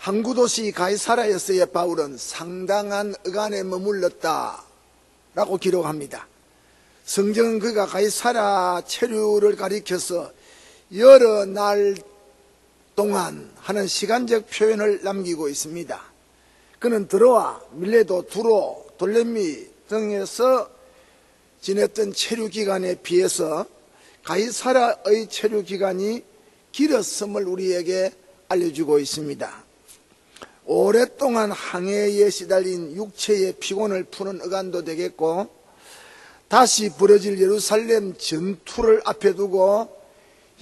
항구 도시 가이사라에서의 바울은 상당한 억안에 머물렀다라고 기록합니다. 성경은 그가 가이사라 체류를 가리켜서 여러 날 동안 하는 시간적 표현을 남기고 있습니다. 그는 드로아, 밀레도, 두로, 돌레미 등에서 지냈던 체류 기간에 비해서 가이사라의 체류 기간이 길었음을 우리에게 알려주고 있습니다. 오랫동안 항해에 시달린 육체의 피곤을 푸는 억안도 되겠고, 다시 벌어질 예루살렘 전투를 앞에 두고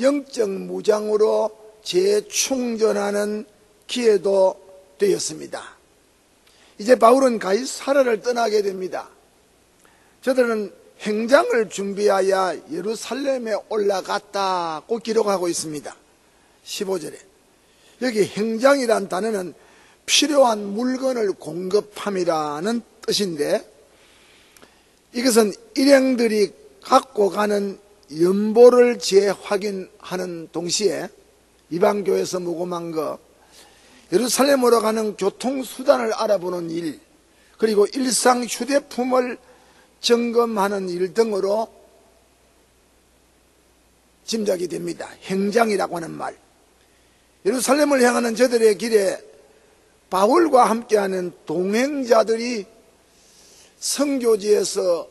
영적 무장으로 재충전하는 기회도 되었습니다. 이제 바울은 가이사라를 떠나게 됩니다. 저들은 행장을 준비하여 예루살렘에 올라갔다고 기록하고 있습니다. 15절에 여기 행장이란 단어는 필요한 물건을 공급함이라는 뜻인데, 이것은 일행들이 갖고 가는 연보를 재확인하는 동시에 이방교에서 모금한 것, 예루살렘으로 가는 교통수단을 알아보는 일, 그리고 일상 휴대품을 점검하는 일 등으로 짐작이 됩니다. 행장이라고 하는 말. 예루살렘을 향하는 저들의 길에 바울과 함께하는 동행자들이 선교지에서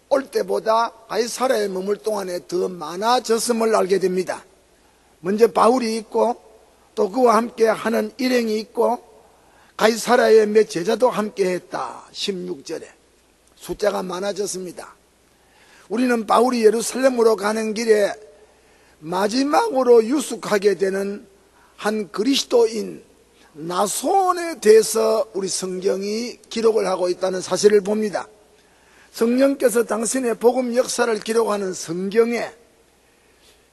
올 때보다 가이사라에 머물 동안에 더 많아졌음을 알게 됩니다. 먼저 바울이 있고, 또 그와 함께 하는 일행이 있고, 가이사라의 몇 제자도 함께 했다. 16절에 숫자가 많아졌습니다. 우리는 바울이 예루살렘으로 가는 길에 마지막으로 유숙하게 되는 한 그리스도인 나손에 대해서 우리 성경이 기록을 하고 있다는 사실을 봅니다. 성령께서 당신의 복음 역사를 기록하는 성경에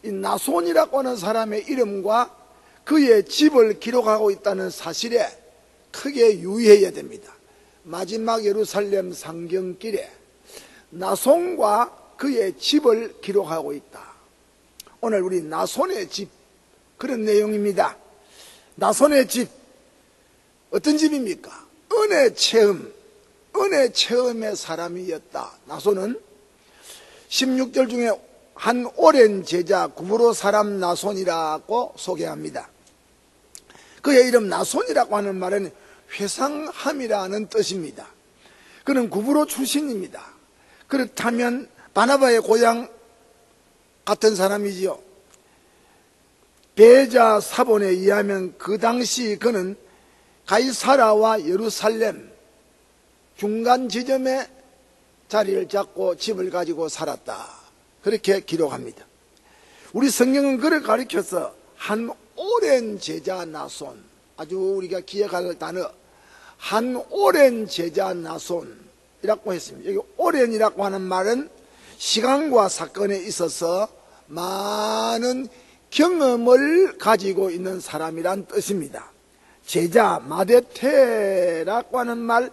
이 나손이라고 하는 사람의 이름과 그의 집을 기록하고 있다는 사실에 크게 유의해야 됩니다. 마지막 예루살렘 상경길에 나손과 그의 집을 기록하고 있다. 오늘 우리 나손의 집, 그런 내용입니다. 나손의 집, 어떤 집입니까? 은혜 체험의 사람이었다. 나손은 16절 중에 한 오랜 제자 구브로 사람 나손이라고 소개합니다. 그의 이름 나손이라고 하는 말은 회상함이라는 뜻입니다. 그는 구브로 출신입니다. 그렇다면 바나바의 고향 같은 사람이지요. 배자 사본에 의하면 그 당시 그는 가이사라와 예루살렘 중간 지점에 자리를 잡고 집을 가지고 살았다. 그렇게 기록합니다. 우리 성경은 그를 가리켜서 한 오랜 제자 나손, 아주 우리가 기억할 단어, 한 오랜 제자 나손이라고 했습니다. 여기 오랜이라고 하는 말은 시간과 사건에 있어서 많은 경험을 가지고 있는 사람이란 뜻입니다. 제자, 마데테라고 하는 말,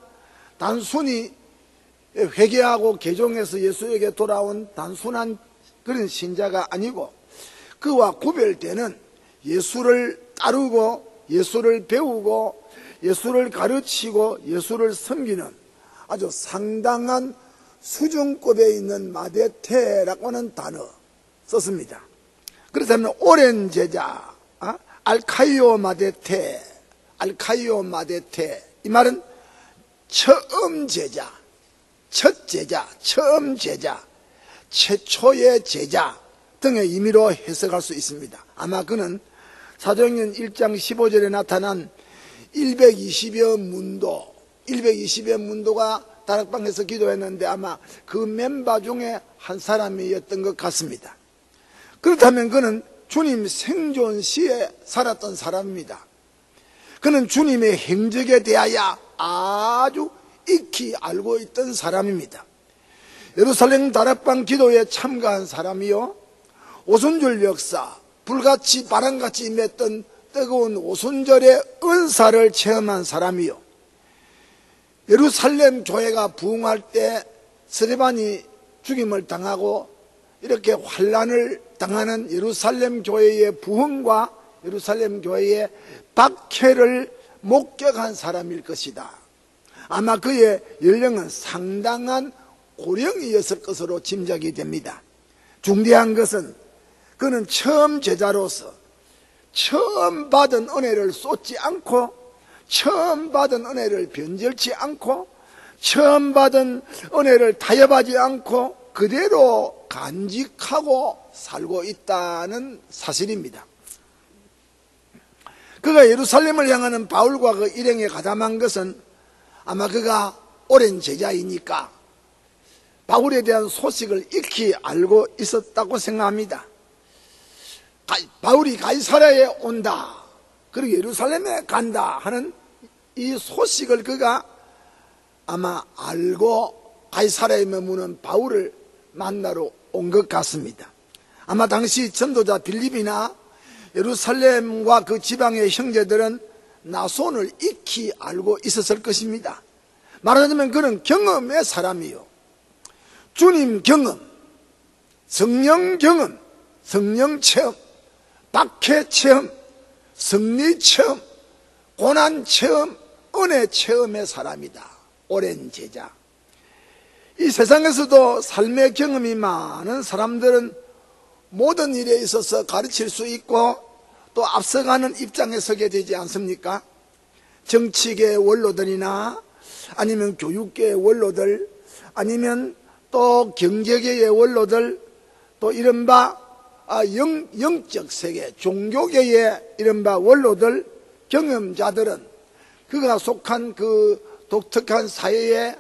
단순히 회개하고 개종해서 예수에게 돌아온 단순한 그런 신자가 아니고, 그와 구별되는 예수를 따르고 예수를 배우고 예수를 가르치고 예수를 섬기는 아주 상당한 수준급에 있는 마데테라고 하는 단어 썼습니다. 그렇다면 오랜 제자, 알카이오 마데테, 이 말은 처음 제자, 첫 제자, 처음 제자, 최초의 제자 등의 의미로 해석할 수 있습니다. 아마 그는 사도행전 1장 15절에 나타난 120여 문도가 다락방에서 기도했는데 아마 그 멤버 중에 한 사람이었던 것 같습니다. 그렇다면 그는 주님 생존 시에 살았던 사람입니다. 그는 주님의 행적에 대하여 아주 익히 알고 있던 사람입니다. 예루살렘 다락방 기도에 참가한 사람이요, 오순절 역사, 불같이 바람같이 임했던 뜨거운 오순절의 은사를 체험한 사람이요, 예루살렘 교회가 부흥할 때 스데반이 죽임을 당하고 이렇게 환난을 당하는 예루살렘 교회의 부흥과 예루살렘 교회의 박해를 목격한 사람일 것이다. 아마 그의 연령은 상당한 고령이었을 것으로 짐작이 됩니다. 중대한 것은 그는 처음 제자로서 처음 받은 은혜를 쏟지 않고, 처음 받은 은혜를 변절치 않고, 처음 받은 은혜를 타협하지 않고 그대로 간직하고 살고 있다는 사실입니다. 그가 예루살렘을 향하는 바울과 그 일행에 가담한 것은 아마 그가 오랜 제자이니까 바울에 대한 소식을 익히 알고 있었다고 생각합니다. 바울이 가이사랴에 온다, 그리고 예루살렘에 간다 하는 이 소식을 그가 아마 알고 가이사랴에 머무는 바울을 만나러 온 것 같습니다. 아마 당시 전도자 빌립이나 예루살렘과 그 지방의 형제들은 나손을 익히 알고 있었을 것입니다. 말하자면 그는 경험의 사람이요, 주님 경험, 성령 경험, 성령 체험, 박해 체험, 승리 체험, 고난 체험, 은혜 체험의 사람이다. 오랜 제자. 이 세상에서도 삶의 경험이 많은 사람들은 모든 일에 있어서 가르칠 수 있고 또 앞서가는 입장에 서게 되지 않습니까? 정치계의 원로들이나 아니면 교육계의 원로들, 아니면 또 경제계의 원로들, 또 이른바 영적 세계, 종교계의 이른바 원로들, 경험자들은 그가 속한 그 독특한 사회에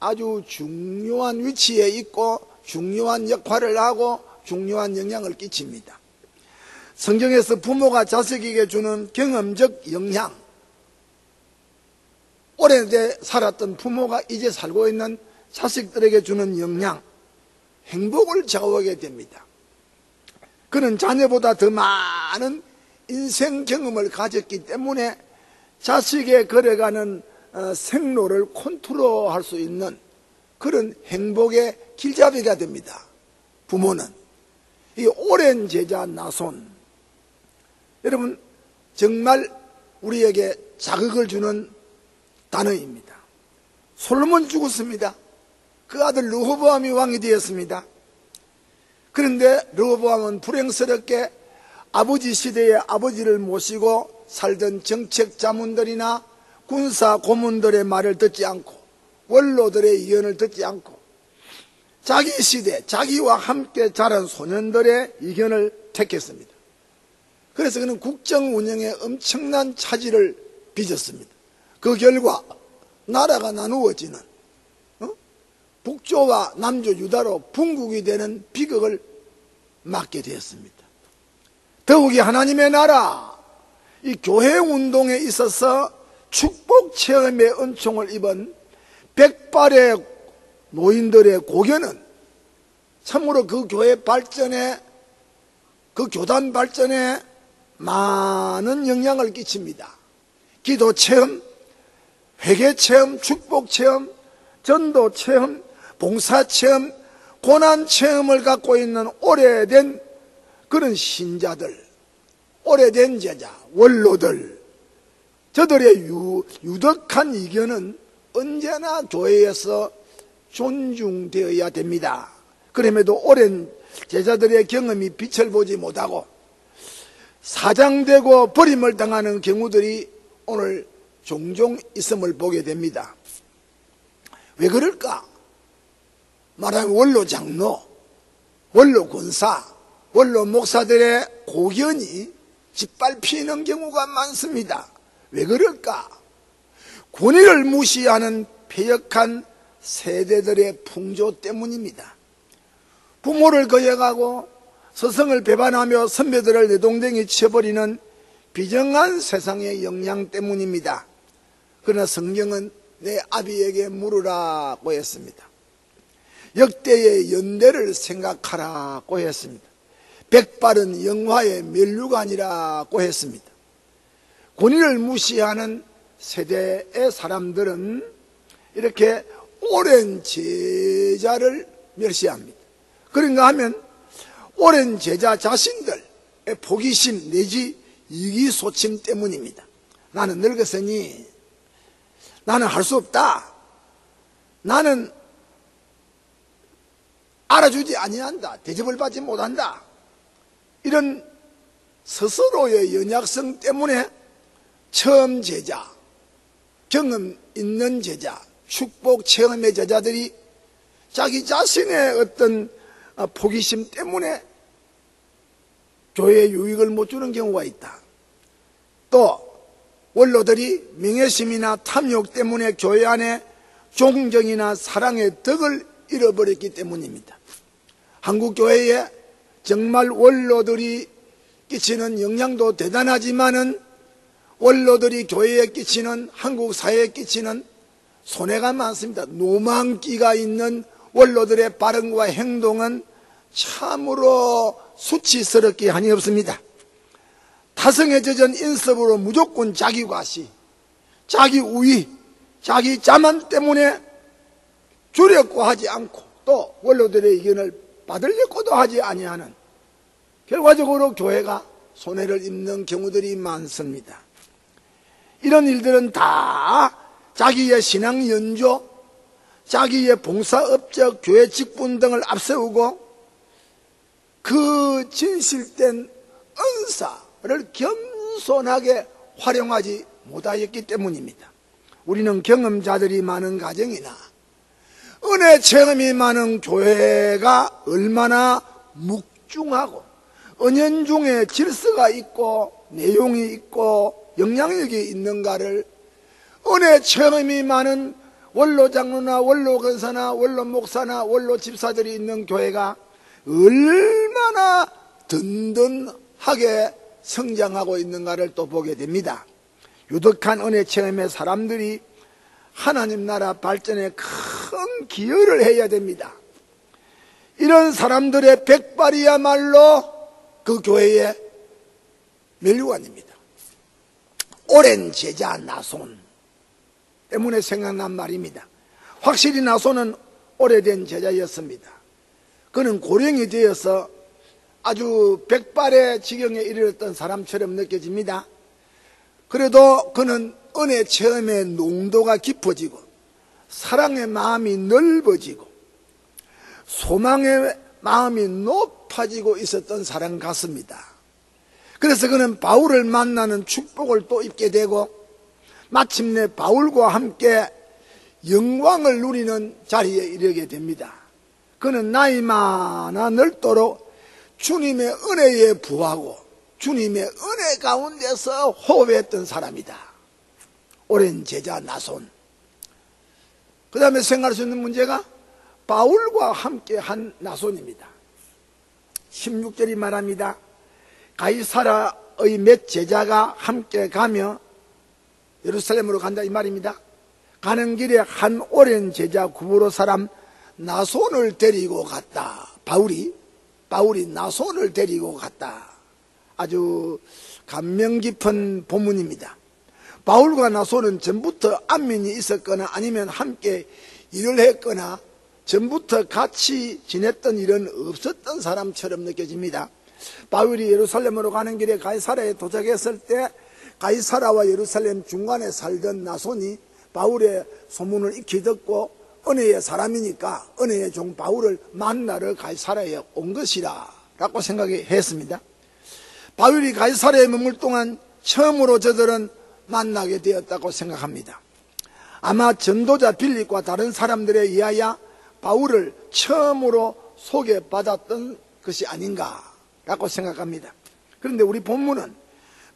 아주 중요한 위치에 있고 중요한 역할을 하고 중요한 영향을 끼칩니다. 성경에서 부모가 자식에게 주는 경험적 영향, 오래돼 살았던 부모가 이제 살고 있는 자식들에게 주는 영향, 행복을 좌우하게 됩니다. 그는 자녀보다 더 많은 인생 경험을 가졌기 때문에 자식의 걸어가는 생로를 컨트롤할 수 있는 그런 행복의 길잡이가 됩니다. 부모는. 이 오랜 제자 나손, 여러분 정말 우리에게 자극을 주는 단어입니다. 솔로몬 죽었습니다. 그 아들 르호보암이 왕이 되었습니다. 그런데 르호보암은 불행스럽게 아버지 시대의 아버지를 모시고 살던 정책 자문들이나 군사 고문들의 말을 듣지 않고 원로들의 의견을 듣지 않고 자기 시대, 자기와 함께 자란 소년들의 의견을 택했습니다. 그래서 그는 국정 운영에 엄청난 차질을 빚었습니다. 그 결과 나라가 나누어지는 북조와 남조 유다로 분국이 되는 비극을 맞게 되었습니다. 더욱이 하나님의 나라, 이 교회 운동에 있어서 축복 체험의 은총을 입은 백발의 노인들의 고견은 참으로 그 교회 발전에, 그 교단 발전에 많은 영향을 끼칩니다. 기도 체험, 회개 체험, 축복 체험, 전도 체험, 봉사 체험, 고난 체험을 갖고 있는 오래된 그런 신자들, 오래된 제자, 원로들, 저들의 유덕한 의견은 언제나 교회에서 존중되어야 됩니다. 그럼에도 오랜 제자들의 경험이 빛을 보지 못하고 사장되고 버림을 당하는 경우들이 오늘 종종 있음을 보게 됩니다. 왜 그럴까? 말하면 원로 장로, 원로 권사, 원로 목사들의 고견이 짓밟히는 경우가 많습니다. 왜 그럴까? 권위를 무시하는 패역한 세대들의 풍조 때문입니다. 부모를 거역하고 스승을 배반하며 선배들을 내동댕이 쳐버리는 비정한 세상의 영향 때문입니다. 그러나 성경은 내 아비에게 물으라고 했습니다. 역대의 연대를 생각하라고 했습니다. 백발은 영화의 면류관이라고 했습니다. 권위를 무시하는 세대의 사람들은 이렇게 오랜 제자를 멸시합니다. 그런가 하면 오랜 제자 자신들의 포기심 내지 이기소침 때문입니다. 나는 늙었으니 나는 할 수 없다. 나는 알아주지 아니한다. 대접을 받지 못한다. 이런 스스로의 연약성 때문에 처음 제자, 경험 있는 제자, 축복 체험의 제자들이 자기 자신의 어떤 포기심 때문에 교회에 유익을 못 주는 경우가 있다. 또 원로들이 명예심이나 탐욕 때문에 교회 안에 존경이나 사랑의 덕을 잃어버렸기 때문입니다. 한국 교회에 정말 원로들이 끼치는 영향도 대단하지만은 원로들이 교회에 끼치는, 한국 사회에 끼치는 손해가 많습니다. 노망기가 있는 원로들의 발언과 행동은 참으로 수치스럽게 하니 없습니다. 타성에 젖은 인습으로 무조건 자기 과시, 자기 우위, 자기 자만 때문에 주려고 하지 않고 또 원로들의 의견을 받으려고도 하지 아니하는, 결과적으로 교회가 손해를 입는 경우들이 많습니다. 이런 일들은 다 자기의 신앙 연조, 자기의 봉사업적 교회 직분 등을 앞세우고 그 진실된 은사를 겸손하게 활용하지 못하였기 때문입니다. 우리는 경험자들이 많은 가정이나 은혜 체험이 많은 교회가 얼마나 묵중하고 은연중에 질서가 있고 내용이 있고 영향력이 있는가를 은혜 체험이 많은 원로 장로나 원로 권사나 원로 목사나 원로 집사들이 있는 교회가 얼마나 든든하게 성장하고 있는가를 또 보게 됩니다. 유득한 은혜 체험의 사람들이 하나님 나라 발전에 큰 기여를 해야 됩니다. 이런 사람들의 백발이야말로 그 교회의 멸류관입니다. 오랜 제자 나손 때문에 생각난 말입니다. 확실히 나손은 오래된 제자였습니다. 그는 고령이 되어서 아주 백발의 지경에 이르렀던 사람처럼 느껴집니다. 그래도 그는 은혜 체험의 농도가 깊어지고 사랑의 마음이 넓어지고 소망의 마음이 높아지고 있었던 사람 같습니다. 그래서 그는 바울을 만나는 축복을 또 입게 되고 마침내 바울과 함께 영광을 누리는 자리에 이르게 됩니다. 그는 나이 많아 늙도록 주님의 은혜에 부하고 주님의 은혜 가운데서 호흡했던 사람이다. 오랜 제자 나손. 그 다음에 생각할 수 있는 문제가 바울과 함께 한 나손입니다. 16절이 말합니다. 가이사라의 몇 제자가 함께 가며 예루살렘으로 간다 이 말입니다. 가는 길에 한 오랜 제자 구브로 사람 나손을 데리고 갔다. 바울이 나손을 데리고 갔다. 아주 감명 깊은 본문입니다. 바울과 나손은 전부터 안면이 있었거나 아니면 함께 일을 했거나 전부터 같이 지냈던 일은 없었던 사람처럼 느껴집니다. 바울이 예루살렘으로 가는 길에 가이사라에 도착했을 때 가이사라와 예루살렘 중간에 살던 나손이 바울의 소문을 익히 듣고 은혜의 사람이니까 은혜의 종 바울을 만나러 가이사라에 온 것이라 라고 생각했습니다. 바울이 가이사라에 머물 동안 처음으로 저들은 만나게 되었다고 생각합니다. 아마 전도자 빌립과 다른 사람들에 의하여 바울을 처음으로 소개받았던 것이 아닌가라고 생각합니다. 그런데 우리 본문은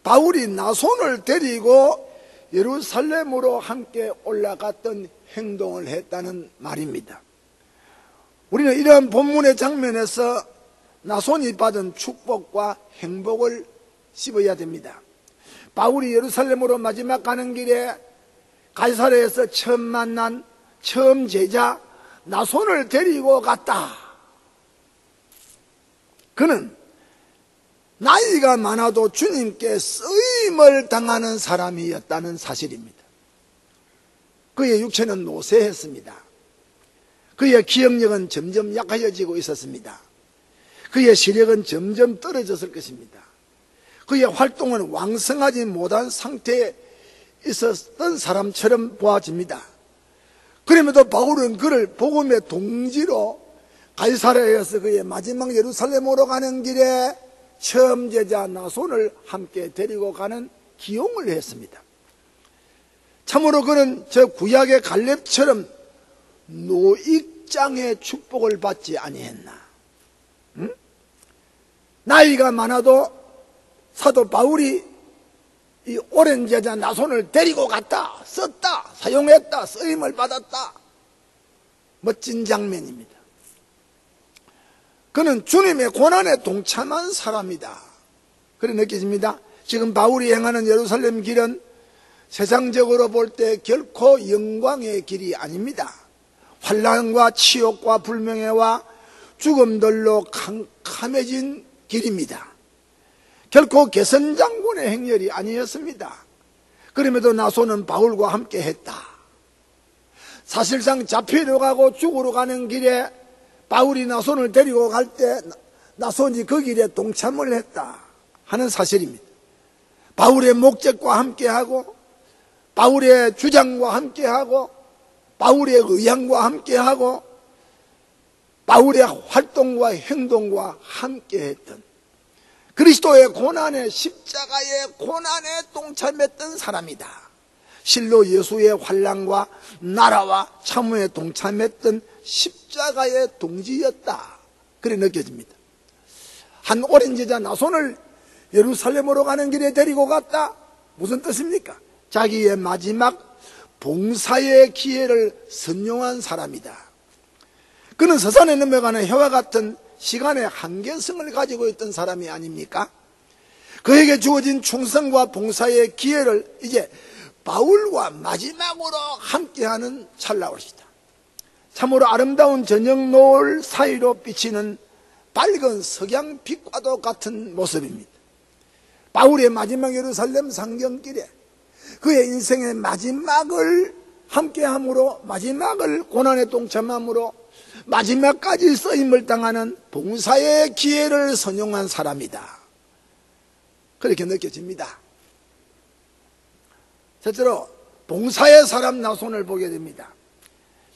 바울이 나손을 데리고 예루살렘으로 함께 올라갔던 행동을 했다는 말입니다. 우리는 이러한 본문의 장면에서 나손이 받은 축복과 행복을 씹어야 됩니다. 바울이 예루살렘으로 마지막 가는 길에 가이사랴에서 처음 만난 처음 제자 나손을 데리고 갔다. 그는 나이가 많아도 주님께 쓰임을 당하는 사람이었다는 사실입니다. 그의 육체는 노쇠했습니다. 그의 기억력은 점점 약해지고 있었습니다. 그의 시력은 점점 떨어졌을 것입니다. 그의 활동은 왕성하지 못한 상태에 있었던 사람처럼 보아집니다. 그럼에도 바울은 그를 복음의 동지로 가이사랴에서 그의 마지막 예루살렘으로 가는 길에 처음 제자 나손을 함께 데리고 가는 기용을 했습니다. 참으로 그는 저 구약의 갈렙처럼 노익장의 축복을 받지 아니했나? 응? 나이가 많아도 사도 바울이 이 오랜 제자 나손을 데리고 갔다, 썼다, 사용했다, 쓰임을 받았다. 멋진 장면입니다. 그는 주님의 고난에 동참한 사람이다. 그래 느껴집니다. 지금 바울이 행하는 예루살렘 길은 세상적으로 볼 때 결코 영광의 길이 아닙니다. 환난과 치욕과 불명예와 죽음들로 캄캄해진 길입니다. 결코 개선장군의 행렬이 아니었습니다. 그럼에도 나손은 바울과 함께 했다. 사실상 잡히러 가고 죽으러 가는 길에 바울이 나손을 데리고 갈 때 나손이 그 길에 동참을 했다 하는 사실입니다. 바울의 목적과 함께하고 바울의 주장과 함께하고 바울의 의향과 함께하고 바울의 활동과 행동과 함께했던 그리스도의 고난에 십자가의 고난에 동참했던 사람이다. 실로 예수의 환난과 나라와 참음에 동참했던 십자가의 동지였다. 그래 느껴집니다. 한 오랜 제자 나손을 예루살렘으로 가는 길에 데리고 갔다. 무슨 뜻입니까? 자기의 마지막 봉사의 기회를 선용한 사람이다. 그는 서산에 넘어가는 해와 같은 시간의 한계성을 가지고 있던 사람이 아닙니까? 그에게 주어진 충성과 봉사의 기회를 이제 바울과 마지막으로 함께하는 찰나올시다. 참으로 아름다운 저녁 노을 사이로 비치는 밝은 석양빛과도 같은 모습입니다. 바울의 마지막 예루살렘 상경길에 그의 인생의 마지막을 함께함으로, 마지막을 고난에 동참함으로 마지막까지 쓰임을 당하는 봉사의 기회를 선용한 사람이다. 그렇게 느껴집니다. 첫째로 봉사의 사람 나손을 보게 됩니다.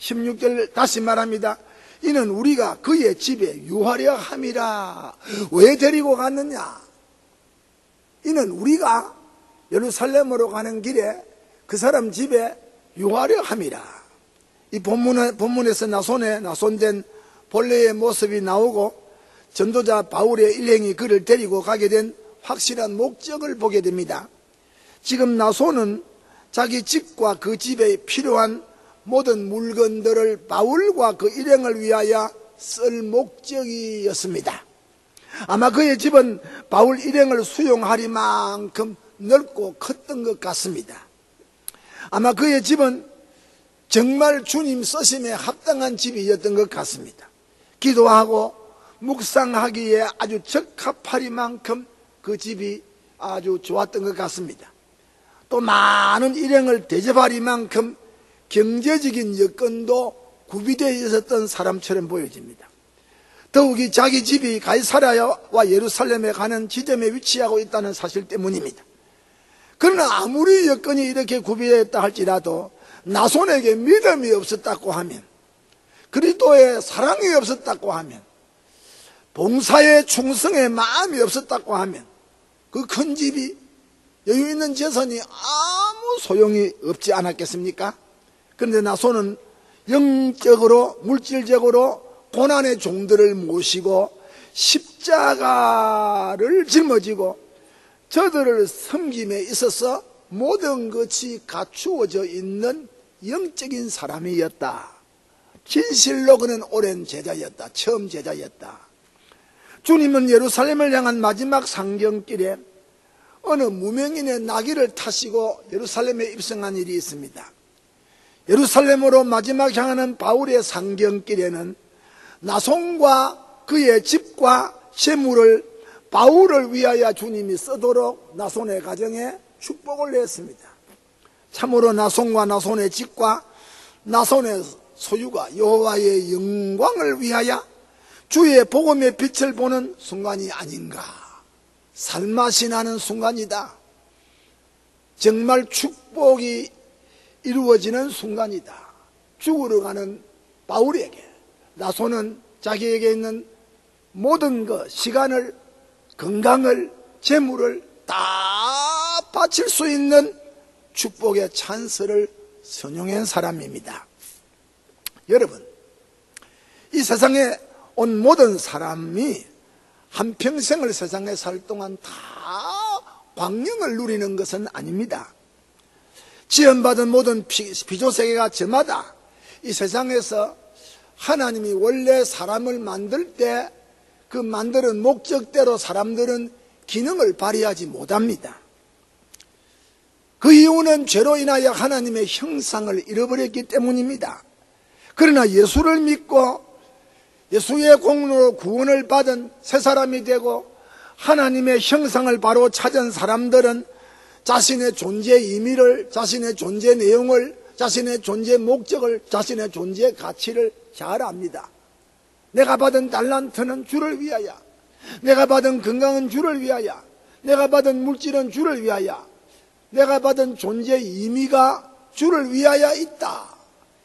16절 다시 말합니다. 이는 우리가 그의 집에 유하려 함이라. 왜 데리고 갔느냐? 이는 우리가 예루살렘으로 가는 길에 그 사람 집에 유하려 함이라. 이 본문에서 나손된 본래의 모습이 나오고 전도자 바울의 일행이 그를 데리고 가게 된 확실한 목적을 보게 됩니다. 지금 나손은 자기 집과 그 집에 필요한 모든 물건들을 바울과 그 일행을 위하여 쓸 목적이었습니다. 아마 그의 집은 바울 일행을 수용하리만큼 넓고 컸던 것 같습니다. 아마 그의 집은 정말 주님 쓰심에 합당한 집이었던 것 같습니다. 기도하고 묵상하기에 아주 적합하리만큼 그 집이 아주 좋았던 것 같습니다. 또 많은 일행을 대접하리만큼 경제적인 여건도 구비되어 있었던 사람처럼 보여집니다. 더욱이 자기 집이 가이사랴와 예루살렘에 가는 지점에 위치하고 있다는 사실 때문입니다. 그러나 아무리 여건이 이렇게 구비되어 있다 할지라도 나손에게 믿음이 없었다고 하면, 그리스도의 사랑이 없었다고 하면, 봉사의 충성의 마음이 없었다고 하면 그 큰 집이, 여유 있는 재산이 아무 소용이 없지 않았겠습니까? 그런데 나손은 영적으로 물질적으로 고난의 종들을 모시고 십자가를 짊어지고 저들을 섬김에 있어서 모든 것이 갖추어져 있는 영적인 사람이었다. 진실로 그는 오랜 제자였다. 처음 제자였다. 주님은 예루살렘을 향한 마지막 상경길에 어느 무명인의 나귀를 타시고 예루살렘에 입성한 일이 있습니다. 예루살렘으로 마지막 향하는 바울의 상경길에는 나손과 그의 집과 재물을 바울을 위하여 주님이 쓰도록 나손의 가정에 축복을 냈습니다. 참으로 나손과 나손의 집과 나손의 소유가 여호와의 영광을 위하여 주의 복음의 빛을 보는 순간이 아닌가. 살맛이 나는 순간이다. 정말 축복이 이루어지는 순간이다. 죽으러 가는 바울에게 나손은 자기에게 있는 모든 것, 시간을, 건강을, 재물을 다 바칠 수 있는 축복의 찬스를 선용한 사람입니다. 여러분, 이 세상에 온 모든 사람이 한평생을 세상에 살 동안 다 광명을 누리는 것은 아닙니다. 지원받은 모든 피조세계가 저마다 이 세상에서 하나님이 원래 사람을 만들 때 그 만드는 목적대로 사람들은 기능을 발휘하지 못합니다. 그 이유는 죄로 인하여 하나님의 형상을 잃어버렸기 때문입니다. 그러나 예수를 믿고 예수의 공로로 구원을 받은 새 사람이 되고 하나님의 형상을 바로 찾은 사람들은 자신의 존재 의미를, 자신의 존재 내용을, 자신의 존재 목적을, 자신의 존재 가치를 잘 압니다. 내가 받은 달란트는 주를 위하여, 내가 받은 건강은 주를 위하여, 내가 받은 물질은 주를 위하여, 내가 받은 존재 의미가 주를 위하여 있다.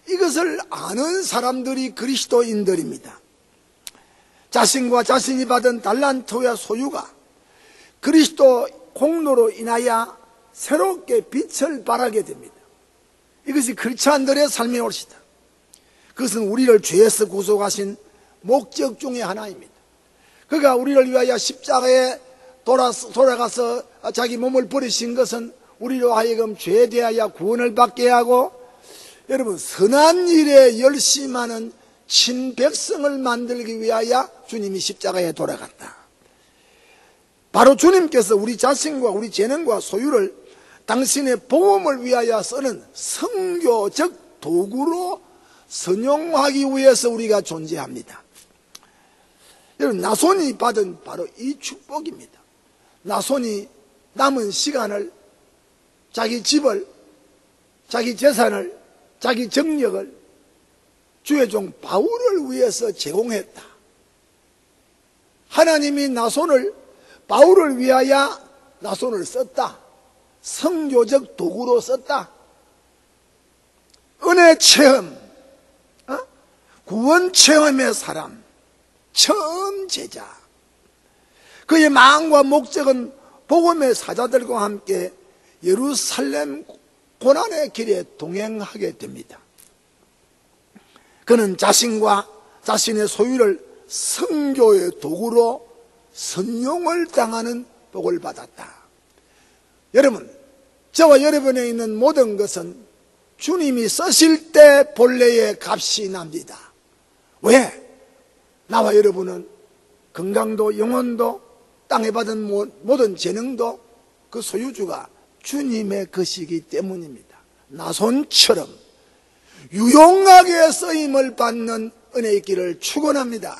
이것을 아는 사람들이 그리스도인들입니다. 자신과 자신이 받은 달란트와 소유가 그리스도 공로로 인하여 새롭게 빛을 발하게 됩니다. 이것이 크리스찬들의 삶의 옳시다. 그것은 우리를 죄에서 구속하신 목적 중에 하나입니다. 그가 우리를 위하여 십자가에 돌아가서 자기 몸을 버리신 것은 우리로 하여금 죄에 대하여 구원을 받게 하고, 여러분, 선한 일에 열심하는 친백성을 만들기 위하여 주님이 십자가에 돌아갔다. 바로 주님께서 우리 자신과 우리 재능과 소유를 당신의 보험을 위하여 쓰는 선교적 도구로 선용하기 위해서 우리가 존재합니다. 여러분, 나손이 받은 바로 이 축복입니다. 나손이 남은 시간을, 자기 집을, 자기 재산을, 자기 정력을 주의 종 바울을 위해서 제공했다. 하나님이 나손을, 바울을 위하여 나손을 썼다. 선교적 도구로 썼다. 은혜 체험, 구원 체험의 사람, 처음 제자. 그의 마음과 목적은 복음의 사자들과 함께 예루살렘 고난의 길에 동행하게 됩니다. 그는 자신과 자신의 소유를 선교의 도구로 선용을 당하는 복을 받았다. 여러분, 저와 여러분에 있는 모든 것은 주님이 쓰실 때 본래의 값이 납니다. 왜? 나와 여러분은 건강도 영혼도 땅에 받은 모든 재능도 그 소유주가 주님의 것이기 때문입니다. 나손처럼 유용하게 쓰임을 받는 은혜의 길을 축원합니다.